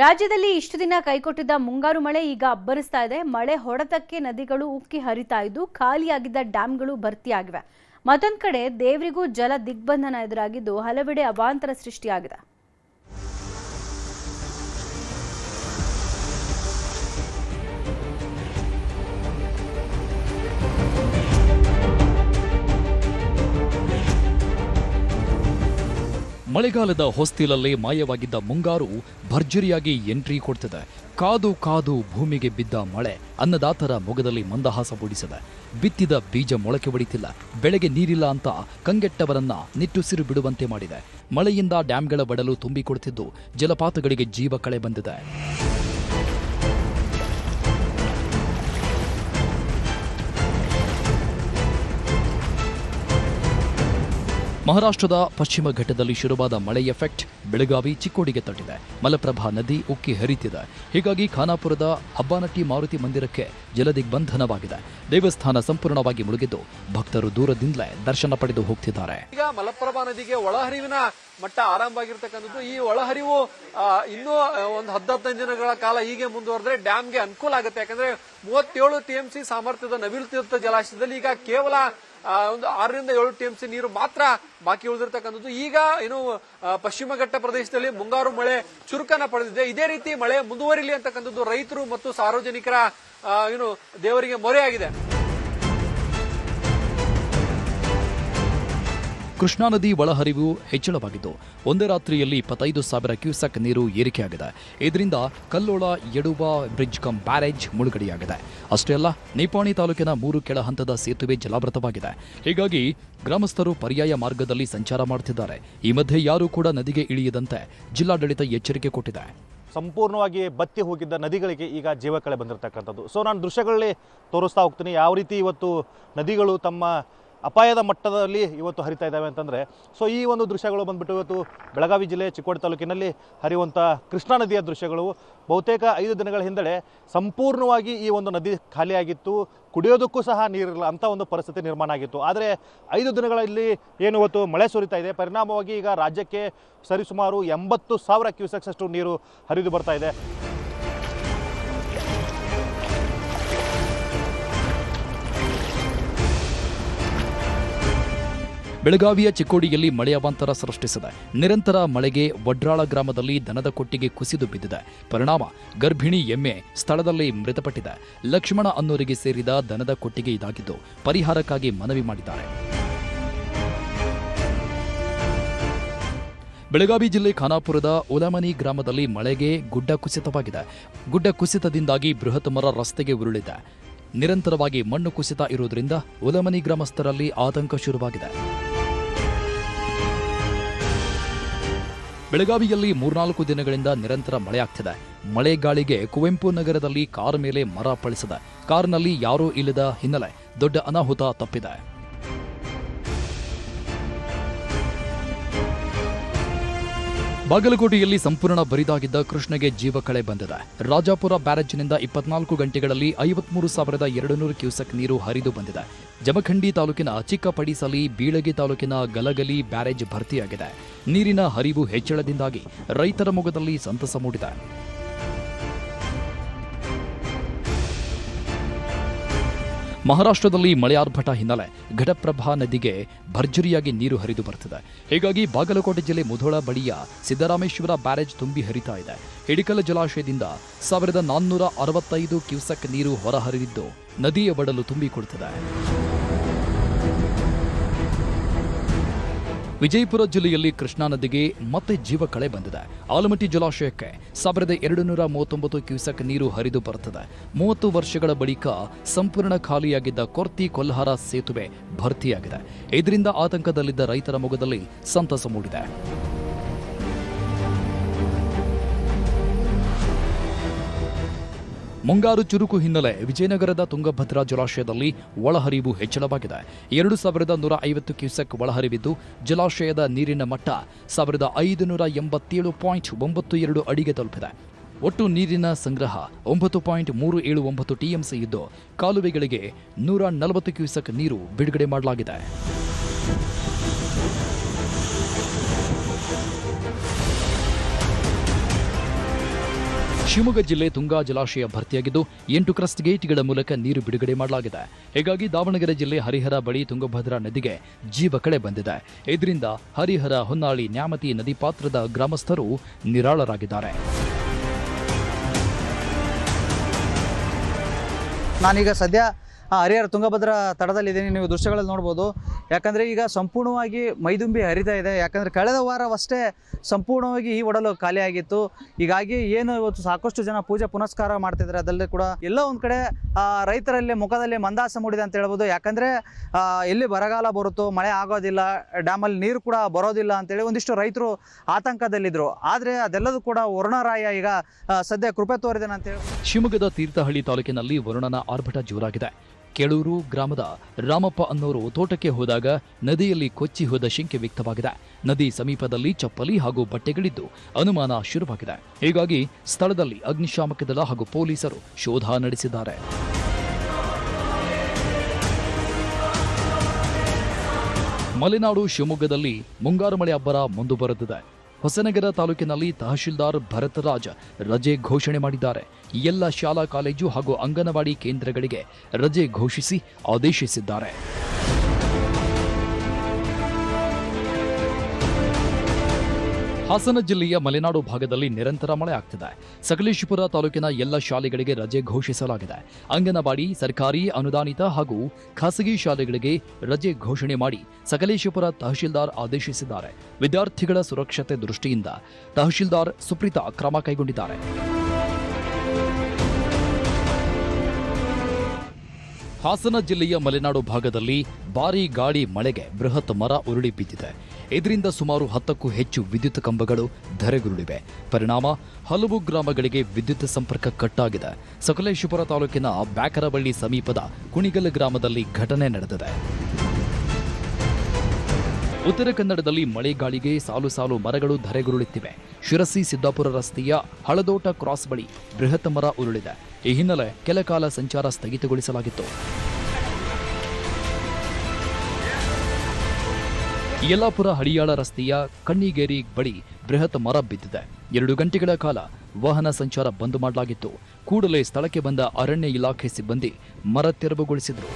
ರಾಜ್ಯದಲ್ಲಿ ಇಷ್ಟು ದಿನ ಕೈಕೊಟ್ಟಿದ್ದ ಮುಂಗಾರು ಮಳೆ ಈಗ ಅಬ್ಬರಿಸ್ತಾ ಇದೆ. ಮಳೆ ಹೊಡೆತಕ್ಕೆ ನದಿಗಳು ಉಕ್ಕಿ ಹರಿತಾ ಇದ್ದು ಖಾಲಿಯಾಗಿದ್ದ ಡ್ಯಾಂಗಳು ಭರ್ತಿಯಾಗಿವೆ. ಮತ್ತೊಂದು ಕಡೆ ದೇವರಿಗೂ ಜಲ ದಿಗ್ಬಂಧನ ಎದುರಾಗಿದ್ದು ಹಲವೆಡೆ ಅವಾಂತರ ಸೃಷ್ಟಿಯಾಗಿದೆ. ಮಳೆಗಾಲದ ಹೊಸ್ತಿಲಲ್ಲೇ ಮಾಯವಾಗಿದ್ದ ಮುಂಗಾರು ಭರ್ಜರಿಯಾಗಿ ಎಂಟ್ರಿ ಕೊಡ್ತಿದೆ. ಕಾದು ಕಾದು ಭೂಮಿಗೆ ಬಿದ್ದ ಮಳೆ ಅನ್ನದಾತರ ಮೊಗದಲ್ಲಿ ಮಂದಹಾಸ ಮೂಡಿಸಿದೆ. ಬಿತ್ತಿದ ಬೀಜ ಮೊಳಕೆ ಒಡಿತಿಲ್ಲ, ಬೆಳೆಗೆ ನೀರಿಲ್ಲ ಅಂತ ಕಂಗೆಟ್ಟವರನ್ನ ನಿಟ್ಟುಸಿರು ಬಿಡುವಂತೆ ಮಾಡಿದೆ. ಮಳೆಯಿಂದ ಡ್ಯಾಂಗಳ ಒಡಲು ತುಂಬಿಕೊಡ್ತಿದ್ದು ಜಲಪಾತಗಳಿಗೆ ಜೀವ ಕಳೆ ಬಂದಿದೆ. ಮಹಾರಾಷ್ಟ್ರದ ಪಶ್ಚಿಮ ಘಟ್ಟದಲ್ಲಿ ಶುರುವಾದ ಮಳೆ ಎಫೆಕ್ಟ್ ಬೆಳಗಾವಿ, ಚಿಕ್ಕೋಡಿಗೆ ತಟ್ಟಿದೆ. ಮಲಪ್ರಭಾ ನದಿ ಉಕ್ಕಿ ಹರಿತಿದೆ. ಹೀಗಾಗಿ ಖಾನಾಪುರದ ಹಬ್ಬಾನಟ್ಟಿ ಮಾರುತಿ ಮಂದಿರಕ್ಕೆ ಜಲದಿಗ್ಬಂಧನವಾಗಿದೆ. ದೇವಸ್ಥಾನ ಸಂಪೂರ್ಣವಾಗಿ ಮುಳುಗಿದ್ದು ಭಕ್ತರು ದೂರದಿಂದಲೇ ದರ್ಶನ ಪಡೆದು ಹೋಗ್ತಿದ್ದಾರೆ. ಈಗ ಮಲಪ್ರಭಾ ನದಿಗೆ ಒಳಹರಿವಿನ ಮಟ್ಟ ಆರಂಭ ಆಗಿರ್ತಕ್ಕಂಥದ್ದು. ಈ ಒಳಹರಿವು ಇನ್ನೂ ಒಂದು 15 ದಿನಗಳ ಕಾಲ ಹೀಗೆ ಮುಂದುವರೆದ್ರೆ ಡ್ಯಾಂಗೆ ಅನುಕೂಲ ಆಗುತ್ತೆ. ಯಾಕಂದ್ರೆ 37 TMC ಸಾಮರ್ಥ್ಯದ ನವಿಲು ತೀರ್ಥ ಜಲಾಶಯದಲ್ಲಿ ಈಗ ಕೇವಲ ಒಂದು 6 ರಿಂದ 7 TMC ನೀರು ಮಾತ್ರ ಬಾಕಿ ಉಳಿದಿರ್ತಕ್ಕಂಥದ್ದು. ಈಗ ಏನು ಪಶ್ಚಿಮ ಘಟ್ಟ ಪ್ರದೇಶದಲ್ಲಿ ಮುಂಗಾರು ಮಳೆ ಚುರುಕನ್ನ ಪಡೆದಿದೆ. ಇದೇ ರೀತಿ ಮಳೆ ಮುಂದುವರಿಲಿ ಅಂತಕ್ಕಂಥದ್ದು ರೈತರು ಮತ್ತು ಸಾರ್ವಜನಿಕರ ಏನು ದೇವರಿಗೆ ಮೊರೆಯಾಗಿದೆ. ಕೃಷ್ಣಾ ನದಿ ಒಳಹರಿವು ಹೆಚ್ಚಳವಾಗಿದ್ದು ಒಂದೇ ರಾತ್ರಿಯಲ್ಲಿ 25,000 ಕ್ಯೂಸೆಕ್ ನೀರು ಏರಿಕೆಯಾಗಿದೆ. ಇದರಿಂದ ಕಲ್ಲೋಳ ಯಡುವ ಬ್ರಿಡ್ಜ್ ಕಮ್ ಬ್ಯಾರೇಜ್ ಮುಳುಗಡೆಯಾಗಿದೆ. ಅಷ್ಟೇ ಅಲ್ಲ, ನೇಪಾಣಿ ತಾಲೂಕಿನ 3 ಕೆಳ ಹಂತದ ಸೇತುವೆ ಜಲಾವೃತವಾಗಿದೆ. ಹೀಗಾಗಿ ಗ್ರಾಮಸ್ಥರು ಪರ್ಯಾಯ ಮಾರ್ಗದಲ್ಲಿ ಸಂಚಾರ ಮಾಡುತ್ತಿದ್ದಾರೆ. ಈ ಮಧ್ಯೆ ಯಾರೂ ಕೂಡ ನದಿಗೆ ಇಳಿಯದಂತೆ ಜಿಲ್ಲಾಡಳಿತ ಎಚ್ಚರಿಕೆ ಕೊಟ್ಟಿದೆ. ಸಂಪೂರ್ಣವಾಗಿ ಬತ್ತಿ ಹೋಗಿದ್ದ ನದಿಗಳಿಗೆ ಈಗ ಜೀವ ಕಳೆ ಬಂದಿರತಕ್ಕಂಥದ್ದು. ಸೊ ನಾನು ದೃಶ್ಯಗಳಲ್ಲಿ ತೋರಿಸ್ತಾ ಹೋಗ್ತೀನಿ ಯಾವ ರೀತಿ ಇವತ್ತು ನದಿಗಳು ತಮ್ಮ ಅಪಾಯದ ಮಟ್ಟದಲ್ಲಿ ಇವತ್ತು ಹರಿತಾ ಇದ್ದಾವೆ ಅಂತಂದರೆ. ಸೊ ಈ ಒಂದು ದೃಶ್ಯಗಳು ಬಂದ್ಬಿಟ್ಟು ಇವತ್ತು ಬೆಳಗಾವಿ ಜಿಲ್ಲೆ ಚಿಕ್ಕೋಡಿ ತಾಲೂಕಿನಲ್ಲಿ ಹರಿಯುವಂಥ ಕೃಷ್ಣಾ ನದಿಯ ದೃಶ್ಯಗಳು. ಬಹುತೇಕ 5 ದಿನಗಳ ಹಿಂದೆ ಸಂಪೂರ್ಣವಾಗಿ ಈ ಒಂದು ನದಿ ಖಾಲಿಯಾಗಿತ್ತು. ಕುಡಿಯೋದಕ್ಕೂ ಸಹ ನೀರಿರಲ್ಲ ಅಂಥ ಒಂದು ಪರಿಸ್ಥಿತಿ ನಿರ್ಮಾಣ ಆಗಿತ್ತು. ಆದರೆ 5 ದಿನಗಳಲ್ಲಿ ಏನು ಇವತ್ತು ಮಳೆ ಸುರಿತಾ ಇದೆ, ಪರಿಣಾಮವಾಗಿ ಈಗ ರಾಜ್ಯಕ್ಕೆ ಸರಿಸುಮಾರು 80,000 ಕ್ಯೂಸೆಕ್ಸ್ ಅಷ್ಟು ನೀರು ಹರಿದು ಬರ್ತಾ ಇದೆ. ಬೆಳಗಾವಿಯ ಚಿಕ್ಕೋಡಿಯಲ್ಲಿ ಮಳೆ ಅವಾಂತರ ಸೃಷ್ಟಿಸಿದೆ. ನಿರಂತರ ಮಳೆಗೆ ವಡ್ರಾಳ ಗ್ರಾಮದಲ್ಲಿ ದನದ ಕೊಟ್ಟಿಗೆ ಕುಸಿದು ಬಿದ್ದಿದೆ. ಪರಿಣಾಮ ಗರ್ಭಿಣಿ ಎಮ್ಮೆ ಸ್ಥಳದಲ್ಲೇ ಮೃತಪಟ್ಟಿದೆ. ಲಕ್ಷ್ಮಣ ಅನ್ನೋರಿಗೆ ಸೇರಿದ ದನದ ಕೊಟ್ಟಿಗೆ ಇದಾಗಿದ್ದು ಪರಿಹಾರಕ್ಕಾಗಿ ಮನವಿ ಮಾಡಿದ್ದಾರೆ. ಬೆಳಗಾವಿ ಜಿಲ್ಲೆ ಖಾನಾಪುರದ ಉಲಮನಿ ಗ್ರಾಮದಲ್ಲಿ ಮಳೆಗೆ ಗುಡ್ಡ ಕುಸಿತವಾಗಿದೆ. ಗುಡ್ಡ ಕುಸಿತದಿಂದಾಗಿ ಬೃಹತ್ ಮರ ರಸ್ತೆಗೆ ಉರುಳಿದೆ. ನಿರಂತರವಾಗಿ ಮಣ್ಣು ಕುಸಿತ ಇರುವುದರಿಂದ ಉಲಮನಿ ಗ್ರಾಮಸ್ಥರಲ್ಲಿ ಆತಂಕ ಶುರುವಾಗಿದೆ. ಬೆಳಗಾವಿಯಲ್ಲಿ 3-4 ದಿನಗಳಿಂದ ನಿರಂತರ ಮಳೆಯಾಗ್ತಿದೆ. ಮಳೆಗಾಳಿಗೆ ಕುವೆಂಪು ನಗರದಲ್ಲಿ ಕಾರ್ ಮೇಲೆ ಮರ ಅಪ್ಪಳಿಸಿದೆ. ಕಾರ್ನಲ್ಲಿ ಯಾರೂ ಇಲ್ಲದ ಹಿನ್ನೆಲೆ ದೊಡ್ಡ ಅನಾಹುತ ತಪ್ಪಿದೆ. ಬಾಗಲಕೋಟೆಯಲ್ಲಿ ಸಂಪೂರ್ಣ ಬರಿದಾಗಿದ್ದ ಕೃಷ್ಣಗೆ ಜೀವ ಕಳೆ ಬಂದಿದೆ. ರಾಜಾಪುರ ಬ್ಯಾರೇಜ್ನಿಂದ 24 ಗಂಟೆಗಳಲ್ಲಿ 53,200 ಕ್ಯೂಸೆಕ್ ನೀರು ಹರಿದು ಬಂದಿದೆ. ಜಮಖಂಡಿ ತಾಲೂಕಿನ ಚಿಕ್ಕಪಡಿಸಲಿ, ಬೀಳಗಿ ತಾಲೂಕಿನ ಗಲಗಲಿ ಬ್ಯಾರೇಜ್ ಭರ್ತಿಯಾಗಿದೆ. ನೀರಿನ ಹರಿವು ಹೆಚ್ಚಳದಿಂದಾಗಿ ರೈತರ ಮೊಗದಲ್ಲಿ ಸಂತಸ ಮೂಡಿದೆ. ಮಹಾರಾಷ್ಟ್ರದಲ್ಲಿ ಮಳೆ ಆರ್ಭಟ ಹಿನ್ನೆಲೆ ಘಟಪ್ರಭಾ ನದಿಗೆ ಭರ್ಜರಿಯಾಗಿ ನೀರು ಹರಿದು ಬರುತ್ತಿದೆ. ಹೀಗಾಗಿ ಬಾಗಲಕೋಟೆ ಜಿಲ್ಲೆ ಮುಧೋಳ ಬಳಿಯ ಸಿದ್ದರಾಮೇಶ್ವರ ಬ್ಯಾರೇಜ್ ತುಂಬಿ ಹರಿತಾ ಇದೆ. ಹಿಡಿಕಲ ಜಲಾಶಯದಿಂದ 1,465 ಕ್ಯೂಸೆಕ್ ನೀರು ಹೊರಹರಿದಿದ್ದು ನದಿಯ ಒಡಲು ತುಂಬಿಕೊಡುತ್ತಿದೆ. ವಿಜಯಪುರ ಜಿಲ್ಲೆಯಲ್ಲಿ ಕೃಷ್ಣಾ ನದಿಗೆ ಮತ್ತೆ ಜೀವ ಕಳೆ ಬಂದಿದೆ. ಆಲಮಟ್ಟಿ ಜಲಾಶಯಕ್ಕೆ 1,239 ಕ್ಯೂಸೆಕ್ ನೀರು ಹರಿದು ಬರುತ್ತದೆ. 30 ವರ್ಷಗಳ ಬಳಿಕ ಸಂಪೂರ್ಣ ಖಾಲಿಯಾಗಿದ್ದ ಕೊರ್ತಿ ಕೊಲ್ಹಾರ ಸೇತುವೆ ಭರ್ತಿಯಾಗಿದೆ. ಇದರಿಂದ ಆತಂಕದಲ್ಲಿದ್ದ ರೈತರ ಮೊಗದಲ್ಲಿ ಸಂತಸ ಮೂಡಿದೆ. ಮುಂಗಾರು ಚುರುಕು ಹಿನ್ನೆಲೆ ವಿಜಯನಗರದ ತುಂಗಭದ್ರಾ ಜಲಾಶಯದಲ್ಲಿ ಒಳಹರಿವು ಹೆಚ್ಚಳವಾಗಿದೆ. 2,150 ಕ್ಯೂಸೆಕ್ ಒಳಹರಿವಿದ್ದು ಜಲಾಶಯದ ನೀರಿನ ಮಟ್ಟ 1,587.92 ಅಡಿಗೆ ತಲುಪಿದೆ. ಒಟ್ಟು ನೀರಿನ ಸಂಗ್ರಹ 9.379 TMC ಇದ್ದು ಕಾಲುವೆಗಳಿಗೆ 140 ಕ್ಯೂಸೆಕ್ ನೀರು ಬಿಡುಗಡೆ ಮಾಡಲಾಗಿದೆ. ಶಿವಮೊಗ್ಗ ಜಿಲ್ಲೆ ತುಂಗಾ ಜಲಾಶಯ ಭರ್ತಿಯಾಗಿದ್ದು 8 ಕ್ರಸ್ಟ್ ಗೇಟ್ಗಳ ಮೂಲಕ ನೀರು ಬಿಡುಗಡೆ ಮಾಡಲಾಗಿದೆ. ಹೀಗಾಗಿ ದಾವಣಗೆರೆ ಜಿಲ್ಲೆ ಹರಿಹರ ಬಳಿ ತುಂಗಭದ್ರಾ ನದಿಗೆ ಜೀವ ಕಳೆ ಬಂದಿದೆ. ಇದರಿಂದ ಹರಿಹರ, ಹೊನ್ನಾಳಿ, ನ್ಯಾಮತಿ ನದಿ ಪಾತ್ರದ ಗ್ರಾಮಸ್ಥರು ನಿರಾಳರಾಗಿದ್ದಾರೆ. ನಾನೀಗ ಸದ್ಯ ಹರಿಹರ ತುಂಗಭದ್ರಾ ತಡದಲ್ಲಿದ್ದೀನಿ. ನೀವು ದೃಶ್ಯಗಳಲ್ಲಿ ನೋಡ್ಬೋದು. ಯಾಕಂದರೆ ಈಗ ಸಂಪೂರ್ಣವಾಗಿ ಮೈದುಂಬಿ ಹರಿತಾ ಇದೆ. ಯಾಕಂದರೆ ಕಳೆದ ವಾರವಷ್ಟೇ ಸಂಪೂರ್ಣವಾಗಿ ಈ ಒಡಲು ಖಾಲಿಯಾಗಿತ್ತು. ಹೀಗಾಗಿ ಏನು ಇವತ್ತು ಸಾಕಷ್ಟು ಜನ ಪೂಜೆ ಪುನಸ್ಕಾರ ಮಾಡ್ತಿದ್ದಾರೆ. ಅದಲ್ಲದೆ ಕೂಡ ಎಲ್ಲೋ ಒಂದು ಕಡೆ ರೈತರಲ್ಲಿ ಮುಖದಲ್ಲಿ ಮಂದಹಾಸ ಮೂಡಿದೆ ಅಂತ ಹೇಳ್ಬೋದು. ಯಾಕಂದರೆ ಎಲ್ಲಿ ಬರಗಾಲ ಬರುತ್ತೋ, ಮಳೆ ಆಗೋದಿಲ್ಲ, ಡ್ಯಾಮಲ್ಲಿ ನೀರು ಕೂಡ ಬರೋದಿಲ್ಲ ಅಂತೇಳಿ ಒಂದಿಷ್ಟು ರೈತರು ಆತಂಕದಲ್ಲಿದ್ದರು. ಆದರೆ ಅದೆಲ್ಲದೂ ಕೂಡ ವರುಣರಾಯ ಈಗ ಸದ್ಯ ಕೃಪೆ ತೋರಿದಾನೆ ಅಂತೇಳಿ. ಶಿವಮೊಗ್ಗದ ತೀರ್ಥಹಳ್ಳಿ ತಾಲೂಕಿನಲ್ಲಿ ವರುಣನ ಆರ್ಭಟ ಜೋರಾಗಿದೆ. ಕೇಳೂರು ಗ್ರಾಮದ ರಾಮಪ್ಪ ಅನ್ನೋರು ತೋಟಕ್ಕೆ ಹೋದಾಗ ನದಿಯಲ್ಲಿ ಕೊಚ್ಚಿ ಹೋದ ಶಂಕೆ ವ್ಯಕ್ತವಾಗಿದೆ. ನದಿ ಸಮೀಪದಲ್ಲಿ ಚಪ್ಪಲಿ ಹಾಗೂ ಬಟ್ಟೆಗಳಿದ್ದು ಅನುಮಾನ ಶುರುವಾಗಿದೆ. ಹೀಗಾಗಿ ಸ್ಥಳದಲ್ಲಿ ಅಗ್ನಿಶಾಮಕ ದಳ ಹಾಗೂ ಪೊಲೀಸರು ಶೋಧ ನಡೆಸಿದ್ದಾರೆ. ಮಲೆನಾಡು ಶಿವಮೊಗ್ಗದಲ್ಲಿ ಮುಂಗಾರು ಮಳೆ ಅಬ್ಬರ ಮುಂದುವರೆದಿದೆ. ಹೊಸನಗರ ತಾಲೂಕಿನಲ್ಲಿ ತಹಶೀಲ್ದಾರ್ ಭರತರಾಜ್ ರಜೆ ಘೋಷಣೆ ಮಾಡಿದ್ದಾರೆ. ಎಲ್ಲ ಶಾಲಾ ಕಾಲೇಜು ಹಾಗೂ ಅಂಗನವಾಡಿ ಕೇಂದ್ರಗಳಿಗೆ ರಜೆ ಘೋಷಿಸಿ ಆದೇಶಿಸಿದ್ದಾರೆ. ಹಾಸನ ಜಿಲ್ಲೆಯ ಮಲೆನಾಡು ಭಾಗದಲ್ಲಿ ನಿರಂತರ ಮಳೆ ಆಗ್ತಿದೆ. ಸಕಲೇಶಪುರ ತಾಲೂಕಿನ ಎಲ್ಲ ಶಾಲೆಗಳಿಗೆ ರಜೆ ಘೋಷಿಸಲಾಗಿದೆ. ಅಂಗನವಾಡಿ, ಸರ್ಕಾರಿ, ಅನುದಾನಿತ ಹಾಗೂ ಖಾಸಗಿ ಶಾಲೆಗಳಿಗೆ ರಜೆ ಘೋಷಣೆ ಮಾಡಿ ಸಕಲೇಶಪುರ ತಹಶೀಲ್ದಾರ್ ಆದೇಶಿಸಿದ್ದಾರೆ. ವಿದ್ಯಾರ್ಥಿಗಳ ಸುರಕ್ಷತೆ ದೃಷ್ಟಿಯಿಂದ ತಹಶೀಲ್ದಾರ್ ಸುಪ್ರೀತಾ ಕ್ರಮ ಕೈಗೊಂಡಿದ್ದಾರೆ. ಹಾಸನ ಜಿಲ್ಲೆಯ ಮಲೆನಾಡು ಭಾಗದಲ್ಲಿ ಭಾರೀ ಗಾಳಿ ಮಳೆಗೆ ಬೃಹತ್ ಮರ ಉರುಳಿ ಬಿದ್ದಿದೆ. ಇದರಿಂದ ಸುಮಾರು 10ಕ್ಕೂ ಹೆಚ್ಚು ವಿದ್ಯುತ್ ಕಂಬಗಳು ಧರೆಗುರುಳಿವೆ. ಪರಿಣಾಮ ಹಲವು ಗ್ರಾಮಗಳಿಗೆ ವಿದ್ಯುತ್ ಸಂಪರ್ಕ ಕಟ್ಟಾಗಿದೆ. ಸಕಲೇಶಪುರ ತಾಲೂಕಿನ ಬ್ಯಾಕರಬಳ್ಳಿ ಸಮೀಪದ ಕುಣಿಗಲ್ ಗ್ರಾಮದಲ್ಲಿ ಘಟನೆ ನಡೆದಿದೆ. ಉತ್ತರ ಕನ್ನಡದಲ್ಲಿ ಮಳೆಗಾಳಿಗೆ ಸಾಲು ಸಾಲು ಮರಗಳು ಧರೆಗುರುಳುತ್ತಿವೆ. ಶಿರಸಿ ಸಿದ್ದಾಪುರ ರಸ್ತೆಯ ಹಳದೋಟ ಕ್ರಾಸ್ ಬಳಿ ಬೃಹತ್ ಮರ ಉರುಳಿದೆ. ಈ ಹಿನ್ನೆಲೆ ಕೆಲಕಾಲ ಸಂಚಾರ ಸ್ಥಗಿತಗೊಳಿಸಲಾಗಿತ್ತು. ಯಲ್ಲಾಪುರ ಹಳಿಯಾಳ ರಸ್ತೆಯ ಕಣ್ಣಿಗೇರಿ ಬಳಿ ಬೃಹತ್ ಮರ ಬಿದ್ದಿದೆ. 2 ಗಂಟೆಗಳ ಕಾಲ ವಾಹನ ಸಂಚಾರ ಬಂದ್ ಮಾಡಲಾಗಿತ್ತು. ಕೂಡಲೇ ಸ್ಥಳಕ್ಕೆ ಬಂದ ಅರಣ್ಯ ಇಲಾಖೆ ಸಿಬ್ಬಂದಿ ಮರ ತೆರವುಗೊಳಿಸಿದರು.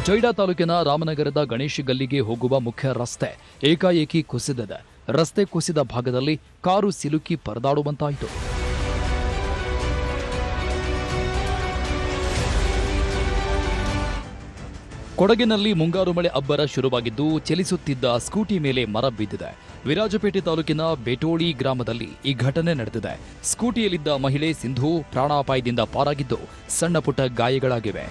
ಜೊಯ್ಡಾ ತಾಲೂಕಿನ ರಾಮನಗರದ ಗಣೇಶ್ ಗಲ್ಲಿಗೆ ಹೋಗುವ ಮುಖ್ಯ ರಸ್ತೆ ಏಕಾಏಕಿ ಕುಸಿದಿದೆ. ರಸ್ತೆ ಕುಸಿದ ಭಾಗದಲ್ಲಿ ಕಾರು ಸಿಲುಕಿ ಪರದಾಡುವಂತಾಯಿತು. ಕೊಡಗಿನಲ್ಲಿ ಮುಂಗಾರು ಮಳೆ ಅಬ್ಬರ ಶುರುವಾಗಿದ್ದು ಚಲಿಸುತ್ತಿದ್ದ ಸ್ಕೂಟಿ ಮೇಲೆ ಮರ ಬಿದ್ದಿದೆ. ವಿರಾಜಪೇಟೆ ತಾಲೂಕಿನ ಬೇಟೋಳಿ ಗ್ರಾಮದಲ್ಲಿ ಈ ಘಟನೆ ನಡೆದಿದೆ. ಸ್ಕೂಟಿಯಲ್ಲಿದ್ದ ಮಹಿಳೆ ಸಿಂಧು ಪ್ರಾಣಾಪಾಯದಿಂದ ಪಾರಾಗಿದ್ದು ಸಣ್ಣ ಪುಟ್ಟ ಗಾಯಗಳಾಗಿವೆ.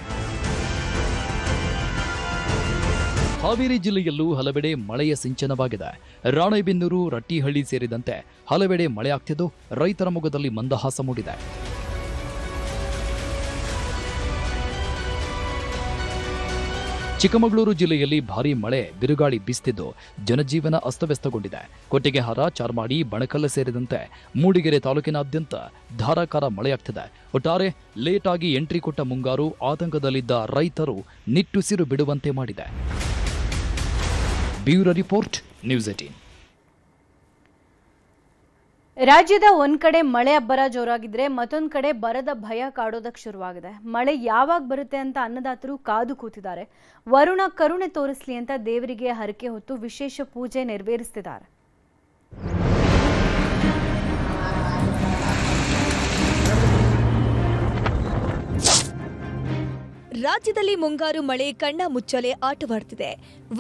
ಹಾವೇರಿ ಜಿಲ್ಲೆಯಲ್ಲೂ ಹಲವೆಡೆ ಮಳೆಯ ಸಿಂಚನವಾಗಿದೆ. ರಾಣೆಬೆನ್ನೂರು, ರಟ್ಟಿಹಳ್ಳಿ ಸೇರಿದಂತೆ ಹಲವೆಡೆ ಮಳೆಯಾಗ್ತಿದ್ದು ರೈತರ ಮೊಗದಲ್ಲಿ ಮಂದಹಾಸ ಮೂಡಿದೆ. ಚಿಕ್ಕಮಗಳೂರು ಜಿಲ್ಲೆಯಲ್ಲಿ ಭಾರೀ ಮಳೆ ಬಿರುಗಾಳಿ ಬೀಸುತ್ತಿದ್ದು ಜನಜೀವನ ಅಸ್ತವ್ಯಸ್ತಗೊಂಡಿದೆ. ಕೊಟ್ಟಿಗೆಹಾರ, ಚಾರ್ಮಾಡಿ, ಬಣಕಲ್ ಸೇರಿದಂತೆ ಮೂಡಿಗೆರೆ ತಾಲೂಕಿನಾದ್ಯಂತ ಧಾರಾಕಾರ ಮಳೆಯಾಗ್ತಿದೆ. ಒಟ್ಟಾರೆ ಲೇಟ್ ಆಗಿ ಎಂಟ್ರಿ ಕೊಟ್ಟ ಮುಂಗಾರು ಆತಂಕದಲ್ಲಿದ್ದ ರೈತರು ನಿಟ್ಟುಸಿರು ಬಿಡುವಂತೆ ಮಾಡಿದೆ. Bureau report, news 18. ರಾಜ್ಯದ ಒಂದ್ ಕಡೆ ಮಳೆ ಅಬ್ಬರ ಜೋರಾಗಿದ್ರೆ ಮತ್ತೊಂದ್ ಕಡೆ ಬರದ ಭಯ ಕಾಡೋದಕ್ಕೆ ಶುರುವಾಗಿದೆ. ಮಳೆ ಯಾವಾಗ ಬರುತ್ತೆ ಅಂತ ಅನ್ನದಾತರು ಕಾದು ಕೂತಿದ್ದಾರೆ. ವರುಣ ಕರುಣೆ ತೋರಿಸ್ಲಿ ಅಂತ ದೇವರಿಗೆ ಹರಕೆ ಹೊತ್ತು ವಿಶೇಷ ಪೂಜೆ ನೆರವೇರಿಸುತ್ತಿದ್ದಾರೆ. ರಾಜ್ಯದಲ್ಲಿ ಮುಂಗಾರು ಮಳೆ ಕಣ್ಣ ಮುಚ್ಚಲೆ ಆಟವಾಡ್ತಿದೆ.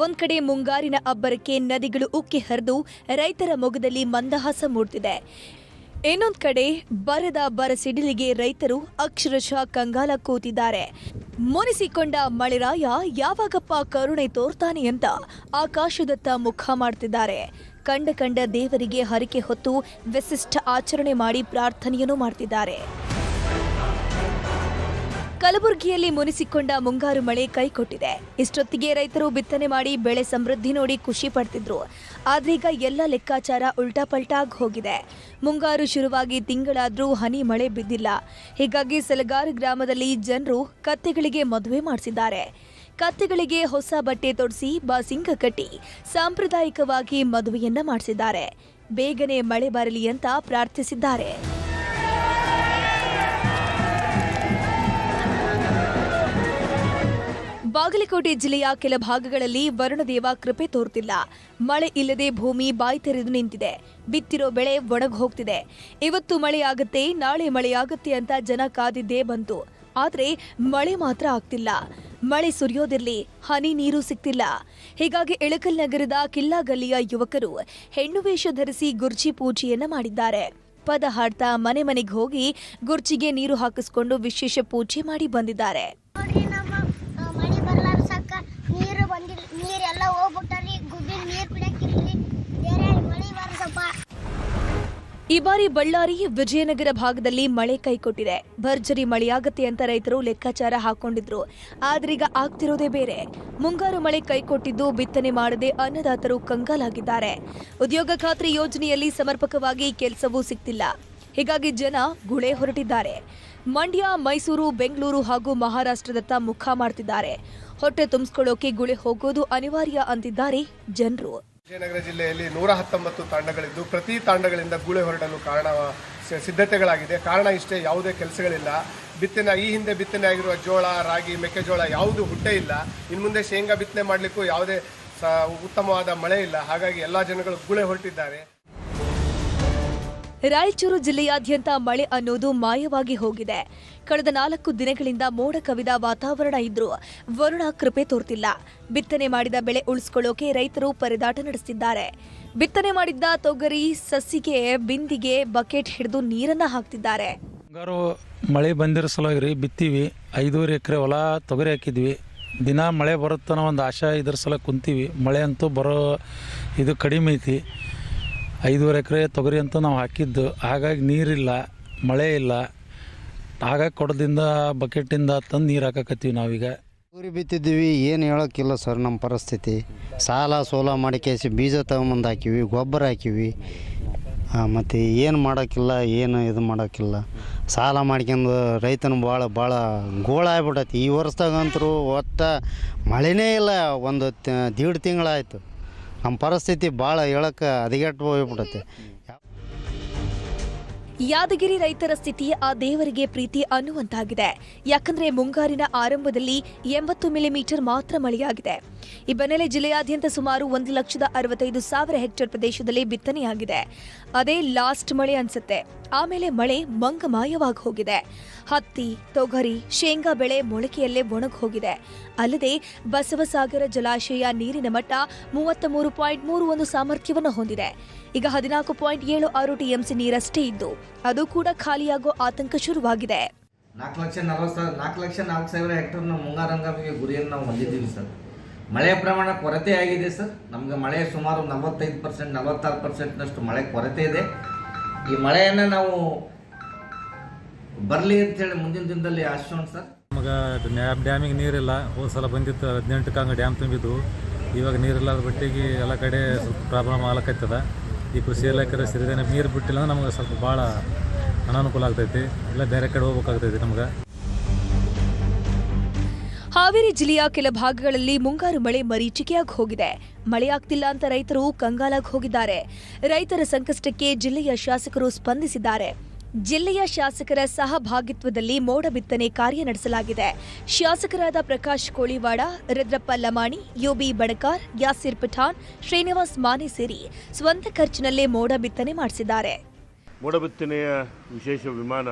ಒಂದ್ ಕಡೆ ಮುಂಗಾರಿನ ಅಬ್ಬರಕ್ಕೆ ನದಿಗಳು ಉಕ್ಕಿ ಹರಿದು ರೈತರ ಮೊಗದಲ್ಲಿ ಮಂದಹಾಸ ಮೂಡ್ತಿದೆ. ಇನ್ನೊಂದ್ ಕಡೆ ಬರದ ಬರಸಿಡಿಲಿಗೆ ರೈತರು ಅಕ್ಷರಶಃ ಕಂಗಾಲ ಕೂತಿದ್ದಾರೆ. ಮುನಿಸಿಕೊಂಡ ಮಳೆರಾಯ ಯಾವಾಗಪ್ಪ ಕರುಣೆ ತೋರ್ತಾನೆ ಅಂತ ಆಕಾಶದತ್ತ ಮುಖ ಮಾಡ್ತಿದ್ದಾರೆ. ಕಂಡ ದೇವರಿಗೆ ಹರಕೆ ಹೊತ್ತು ವಿಶಿಷ್ಟ ಆಚರಣೆ ಮಾಡಿ ಪ್ರಾರ್ಥನೆಯನ್ನು ಮಾಡ್ತಿದ್ದಾರೆ. ಕಲಬುರಗಿಯಲ್ಲಿ ಮುನಿಸಿಕೊಂಡ ಮುಂಗಾರು ಮಳೆ ಕೈಕೊಟ್ಟಿದೆ. ಇಷ್ಟೊತ್ತಿಗೆ ರೈತರು ಬಿತ್ತನೆ ಮಾಡಿ ಬೆಳೆ ಸಮೃದ್ಧಿ ನೋಡಿ ಖುಷಿ ಪಡ್ತಿದ್ರು. ಆದ್ರೀಗ ಎಲ್ಲ ಲೆಕ್ಕಾಚಾರ ಉಲ್ಟಾಪಲ್ಟಾಗಿ ಹೋಗಿದೆ. ಮುಂಗಾರು ಶುರುವಾಗಿ ತಿಂಗಳಾದ್ರೂ ಹನಿ ಮಳೆ ಬಿದ್ದಿಲ್ಲ. ಹೀಗಾಗಿ ಸಲಗಾರ ಗ್ರಾಮದಲ್ಲಿ ಜನರು ಕತ್ತೆಗಳಿಗೆ ಮದುವೆ ಮಾಡಿಸಿದ್ದಾರೆ. ಕತ್ತೆಗಳಿಗೆ ಹೊಸ ಬಟ್ಟೆ ತೊಡಿಸಿ ಬಾಸಿಂಗ ಕಟ್ಟಿ ಸಾಂಪ್ರದಾಯಿಕವಾಗಿ ಮದುವೆಯನ್ನ ಮಾಡಿಸಿದ್ದಾರೆ. ಬೇಗನೆ ಮಳೆ ಬರಲಿ ಅಂತ ಪ್ರಾರ್ಥಿಸಿದ್ದಾರೆ. ಬಾಗಲಕೋಟೆ ಜಿಲ್ಲೆಯ ಕೆಲ ಭಾಗಗಳಲ್ಲಿ ವರುಣದೇವ ಕೃಪೆ ತೋರುತ್ತಿಲ್ಲ. ಮಳೆ ಇಲ್ಲದೆ ಭೂಮಿ ಬಾಯಿ ತೆರೆದು ನಿಂತಿದೆ. ಬಿತ್ತಿರೋ ಬೆಳೆ ಒಣಗಿ ಹೋಗ್ತಿದೆ. ಇವತ್ತು ಮಳೆಯಾಗತ್ತೆ, ನಾಳೆ ಮಳೆಯಾಗತ್ತೆ ಅಂತ ಜನ ಕಾದಿದ್ದೇ ಬಂತು. ಆದ್ರೆ ಮಳೆ ಮಾತ್ರ ಆಗ್ತಿಲ್ಲ. ಮಳೆ ಸುರಿಯೋದಿರ್ಲಿ, ಹನಿ ನೀರು ಸಿಗ್ತಿಲ್ಲ. ಹೀಗಾಗಿ ಇಳಕಲ್ ನಗರದ ಕಿಲ್ಲಾ ಗಲ್ಲಿಯ ಯುವಕರು ಹೆಣ್ಣು ವೇಷ ಧರಿಸಿ ಗುರ್ಜಿ ಪೂಜೆಯನ್ನ ಮಾಡಿದ್ದಾರೆ. ಪದ ಹಾಡ್ತಾ ಮನೆ ಮನೆಗೆ ಹೋಗಿ ಗುರ್ಜಿಗೆ ನೀರು ಹಾಕಿಸ್ಕೊಂಡು ವಿಶೇಷ ಪೂಜೆ ಮಾಡಿ ಬಂದಿದ್ದಾರೆ. ಮಳಿ ಬರ್ಲಾರ್ಸಕ್ಕ ನೀರು ಬಂದಿಲ್ಲ, ನೀರೆಲ್ಲ ಹೋಗ್ಬಿಟ್ಟಾರಿ. ಗುಡ್ಡಿ ನೀರು ಬಿಡಕ್ಕಿರ್ಲಿ, ಬೇರೆ ಮಳಿ ಬರ್ಸಪ್ಪ. ಈ ಬಾರಿ ಬಳ್ಳಾರಿ, ವಿಜಯನಗರ ಭಾಗದಲ್ಲಿ ಮಳೆ ಕೈಕೊಟ್ಟಿದೆ. ಭರ್ಜರಿ ಮಳೆಯಾಗತ್ತೆ ಅಂತ ರೈತರು ಲೆಕ್ಕಾಚಾರ ಹಾಕೊಂಡಿದ್ರು. ಆದ್ರೀಗ ಆಗ್ತಿರೋದೇ ಬೇರೆ. ಮುಂಗಾರು ಮಳೆ ಕೈಕೊಟ್ಟಿದ್ದು ಬಿತ್ತನೆ ಮಾಡದೆ ಅನ್ನದಾತರು ಕಂಗಾಲಾಗಿದ್ದಾರೆ. ಉದ್ಯೋಗ ಖಾತ್ರಿ ಯೋಜನೆಯಲ್ಲಿ ಸಮರ್ಪಕವಾಗಿ ಕೆಲಸವೂ ಸಿಗ್ತಿಲ್ಲ. ಹೀಗಾಗಿ ಜನ ಗುಳೆ ಹೊರಟಿದ್ದಾರೆ. ಮಂಡ್ಯ, ಮೈಸೂರು, ಬೆಂಗಳೂರು ಹಾಗೂ ಮಹಾರಾಷ್ಟ್ರದತ್ತ ಮುಖ ಮಾಡ್ತಿದ್ದಾರೆ. ಹೊಟ್ಟೆ ತುಂಬಿಸ್ಕೊಳ್ಳೋಕೆ ಗುಳೆ ಹೋಗೋದು ಅನಿವಾರ್ಯ ಅಂತಿದ್ದಾರೆ ಜನರು. ವಿಜಯನಗರ ಜಿಲ್ಲೆಯಲ್ಲಿ 119 ತಾಂಡಗಳಿದ್ದು ಪ್ರತಿ ತಾಂಡಗಳಿಂದ ಗುಳೆ ಹೊರಡಲು ಕಾರಣ ಸಿದ್ಧತೆಗಳಾಗಿದೆ. ಕಾರಣ ಇಷ್ಟೇ, ಯಾವುದೇ ಕೆಲಸಗಳಿಲ್ಲ. ಈ ಹಿಂದೆ ಬಿತ್ತನೆ ಆಗಿರುವ ಜೋಳ, ರಾಗಿ, ಮೆಕ್ಕೆಜೋಳ ಯಾವುದು ಹುಟ್ಟೇ ಇಲ್ಲ. ಇನ್ನು ಮುಂದೆ ಶೇಂಗಾ ಬಿತ್ತನೆ ಮಾಡಲಿಕ್ಕೂ ಯಾವುದೇ ಉತ್ತಮವಾದ ಮಳೆ ಇಲ್ಲ. ಹಾಗಾಗಿ ಎಲ್ಲ ಜನಗಳು ಗುಳೆ ಹೊರಟಿದ್ದಾರೆ. ರಾಯಚೂರು ಜಿಲ್ಲೆಯಾದ್ಯಂತ ಮಳೆ ಅನ್ನೋದು ಮಾಯವಾಗಿ ಹೋಗಿದೆ. ಕಳೆದ 4 ದಿನಗಳಿಂದ ಮೋಡ ಕವಿದ ವಾತಾವರಣ ಇದ್ರೂ ವರುಣ ಕೃಪೆ ತೋರ್ತಿಲ್ಲ. ಬಿತ್ತನೆ ಮಾಡಿದ ಬೆಳೆ ಉಳಿಸ್ಕೊಳ್ಳೋಕೆ ರೈತರು ಪರದಾಟ ನಡೆಸುತ್ತಿದ್ದಾರೆ. ಬಿತ್ತನೆ ಮಾಡಿದ್ದ ತೊಗರಿ ಸಸಿಗೆ ಬಿಂದಿಗೆ ಬಕೆಟ್ ಹಿಡಿದು ನೀರನ್ನ ಹಾಕ್ತಿದ್ದಾರೆ. ಮುಂಗಾರು ಮಳೆ ಬಂದಿರೋ ಸಲುವಾಗಿ ಬಿತ್ತೀವಿ. 5 ಎಕರೆ ಹೊಲ ತೊಗರಿ ಹಾಕಿದ್ವಿ. ದಿನ ಮಳೆ ಬರುತ್ತನ್ನೋ ಒಂದು ಆಶಾ ಇದ್ರ ಸಲ ಕುಂತೀವಿ. ಮಳೆ ಅಂತೂ ಬರೋ ಇದು ಕಡಿಮೆ ಐತಿ. 5 ಎಕರೆ ತೊಗರಿ ಅಂತೂ ನಾವು ಹಾಕಿದ್ದು. ಹಾಗಾಗಿ ನೀರಿಲ್ಲ, ಮಳೆ ಇಲ್ಲ. ಹಾಗಾಗಿ ಕೊಡದಿಂದ ಬಕೆಟಿಂದ ತಂದು ನೀರು ಹಾಕಕತ್ತೀವಿ ನಾವೀಗ. ತೊಗರಿ ಬಿತ್ತಿದ್ದೀವಿ, ಏನು ಹೇಳೋಕ್ಕಿಲ್ಲ ಸರ್ ನಮ್ಮ ಪರಿಸ್ಥಿತಿ. ಸಾಲ ಸೋಲ ಮಾಡಿ ಕೇಸಿ ಬೀಜ ತಗೊಂಬಂದು ಹಾಕಿವಿ, ಗೊಬ್ಬರ ಹಾಕಿವಿ. ಮತ್ತು ಏನು ಮಾಡೋಕ್ಕಿಲ್ಲ, ಏನು ಇದು ಮಾಡೋಕ್ಕಿಲ್ಲ. ಸಾಲ ಮಾಡ್ಕೊಂಡು ರೈತನ ಭಾಳ ಗೋಳ ಆಗ್ಬಿಟ್ಟೈತಿ. ಈ ವರ್ಷದಾಗಂತರೂ ಒಟ್ಟು ಮಳೆನೇ ಇಲ್ಲ. ಒಂದು 1.5 ತಿಂಗಳಾಯಿತು. ನಮ್ಮ ಪರಿಸ್ಥಿತಿ ಭಾಳ ಹೇಳಕ್ಕೆ ಹದಗೆಟ್ಟು ಹೋಗ್ಬಿಡುತ್ತೆ. ಯಾದಗಿರಿ ರೈತರ ಸ್ಥಿತಿ ಆ ದೇವರಿಗೆ ಪ್ರೀತಿ ಅನ್ನುವಂತಾಗಿದೆ. ಯಾಕಂದ್ರೆ ಮುಂಗಾರಿನ ಆರಂಭದಲ್ಲಿ 80 ಮಿಲಿಮೀಟರ್ ಮಾತ್ರ ಮಳೆಯಾಗಿದೆ. ಈ ಬೆನ್ನಲ್ಲೇ ಜಿಲ್ಲೆಯಾದ್ಯಂತ ಸುಮಾರು 1,65,000 ಹೆಕ್ಟೇರ್ ಪ್ರದೇಶದಲ್ಲಿ ಬಿತ್ತನೆಯಾಗಿದೆ. ಅದೇ ಲಾಸ್ಟ್ ಮಳೆ ಅನ್ಸುತ್ತೆ. ಆಮೇಲೆ ಮಳೆ ಮಂಗಮಾಯವಾಗಿ ಹೋಗಿದೆ. ಹತ್ತಿ, ತೊಗರಿ, ಶೇಂಗಾ ಬೆಳೆ ಮೊಳಕೆಯಲ್ಲೇ ಒಣಗಿ ಹೋಗಿದೆ. ಅಲ್ಲದೆ ಬಸವಸಾಗರ ಜಲಾಶಯ ನೀರಿನ ಮಟ್ಟ 33.31 ಸಾಮರ್ಥ್ಯವನ್ನು ಹೊಂದಿದೆ. ಈಗ 14.76 ಟಿಎಂಸಿ ನೀರಷ್ಟೇ ಇದ್ದು ಅದು ಕೂಡ ಖಾಲಿಯಾಗೋ ಆತಂಕ ಶುರುವಾಗಿದೆ. 4,04,000 ಹೆಕ್ಟೇರ್ ನಾವು ಮುಂಗಾರಂಗಾಮಿಗೆ ಗುರಿಯನ್ನು ನಾವು ಹೊಂದಿದ್ದೀವಿ ಸರ್. ಮಳೆಯ ಪ್ರಮಾಣ ಕೊರತೆ ಆಗಿದೆ ಸರ್. ನಮಗೆ ಮಳೆ ಸುಮಾರು 45%, 46%ನಷ್ಟು ಮಳೆ ಕೊರತೆ ಇದೆ. ಈ ಮಳೆಯನ್ನು ನಾವು ಬರಲಿ ಅಂತೇಳಿ ಮುಂದಿನ ದಿನದಲ್ಲಿ ಆಶೋಣ ಸರ್. ನಮಗೆ ಡ್ಯಾಮಿಗೆ ನೀರಿಲ್ಲ. ಹೋದ ಸಲ ಬಂದಿತ್ತು 18 ಕಾಂಗ ಡ್ಯಾಮ್ ತುಂಬಿದ್ದು. ಇವಾಗ ನೀರಿಲ್ಲದ ಬಟ್ಟಿಗೆ ಎಲ್ಲ ಕಡೆ ಸ್ವಲ್ಪ ಪ್ರಾಬ್ಲಮ್ ಆಗ್ಲಕ್ಕೈತದ. ಈ ಕೃಷಿ ಇಲಾಖೆ ಸರಿಯಾದ ನೀರು ಬಿಟ್ಟಿಲ್ಲ ಅಂದ್ರೆ ನಮಗೆ ಸ್ವಲ್ಪ ಭಾಳ ಅನಾನುಕೂಲ ಆಗ್ತೈತಿ. ಇಲ್ಲ ಬೇರೆ ಕಡೆ ಹೋಗ್ಬೇಕಾಗ್ತೈತಿ ನಮ್ಗೆ. ಹಾವೇರಿ ಜಿಲ್ಲೆಯ ಕೆಲ ಭಾಗಗಳಲ್ಲಿ ಮುಂಗಾರು ಮಳೆ ಮರೀಚಿಕೆಯಾಗಿ ಹೋಗಿದೆ. ಮಳೆಯಾಗ್ತಿಲ್ಲ ಅಂತ ರೈತರು ಕಂಗಾಲಾಗಿ ಹೋಗಿದ್ದಾರೆ. ರೈತರ ಸಂಕಷ್ಟಕ್ಕೆ ಜಿಲ್ಲೆಯ ಶಾಸಕರು ಸ್ಪಂದಿಸಿದ್ದಾರೆ. ಜಿಲ್ಲೆಯ ಶಾಸಕರ ಸಹಭಾಗಿತ್ವದಲ್ಲಿ ಮೋಡ ಬಿತ್ತನೆ ಕಾರ್ಯ ನಡೆಸಲಾಗಿದೆ. ಶಾಸಕರಾದ ಪ್ರಕಾಶ್ ಕೋಳಿವಾಡ, ರುದ್ರಪ್ಪ ಲಮಾಣಿ, ಯುಬಿ ಬಣಕಾರ್, ಯಾಸಿರ್ ಪಠಾಣ್, ಶ್ರೀನಿವಾಸ್ ಮಾನೆ ಸೇರಿ ಸ್ವಂತ ಖರ್ಚಿನಲ್ಲೇ ಮೋಡ ಬಿತ್ತನೆ ಮಾಡಿಸಿದ್ದಾರೆ. ಮೋಡ ಬಿತ್ತನೆಯ ವಿಶೇಷ ವಿಮಾನ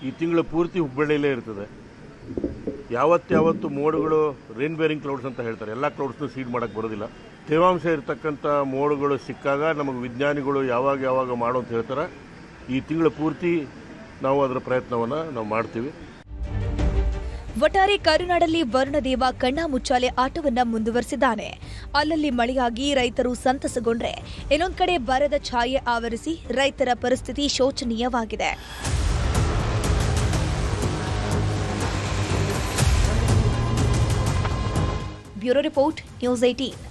ಈ ತಿಂಗಳು ಪೂರ್ತಿ ಹುಬ್ಬಳ್ಳಿಯಲ್ಲೇ ಇರ್ತದೆ. ಯಾವತ್ತು ಮೋಡಗಳು ರೇನ್ ಬೇರಿಂಗ್ ಕ್ಲೌಡ್ಸ್ ಅಂತ ಹೇಳ್ತಾರೆ. ಎಲ್ಲ ಕ್ಲೌಡ್ಸ್ನು ಸೀಡ್ ಮಾಡೋಕ್ಕೆ ಬರೋದಿಲ್ಲ. ತೇವಾಂಶ ಇರತಕ್ಕಂಥ ಮೋಡಗಳು ಸಿಕ್ಕಾಗ ನಮಗೆ ವಿಜ್ಞಾನಿಗಳು ಯಾವಾಗ ಮಾಡೋ ಅಂತ ಹೇಳ್ತಾರೆ. ಈ ತಿಂಗಳ ಪೂರ್ತಿ ನಾವು ಅದರ ಪ್ರಯತ್ನವನ್ನು ನಾವು ಮಾಡ್ತೀವಿ. ಒಟ್ಟಾರೆ ಕರುನಾಡಲ್ಲಿ ವರುಣದೇವ ಕಣ್ಣ ಮುಚ್ಚಾಲೆ ಆಟವನ್ನ ಮುಂದುವರೆಸಿದ್ದಾನೆ. ಅಲ್ಲಲ್ಲಿ ಮಳೆಯಾಗಿ ರೈತರು ಸಂತಸಗೊಂಡ್ರೆ ಇನ್ನೊಂದು ಕಡೆ ಬರದ ಛಾಯೆ ಆವರಿಸಿ ರೈತರ ಪರಿಸ್ಥಿತಿ ಶೋಚನೀಯವಾಗಿದೆ. Bureau report, news 18.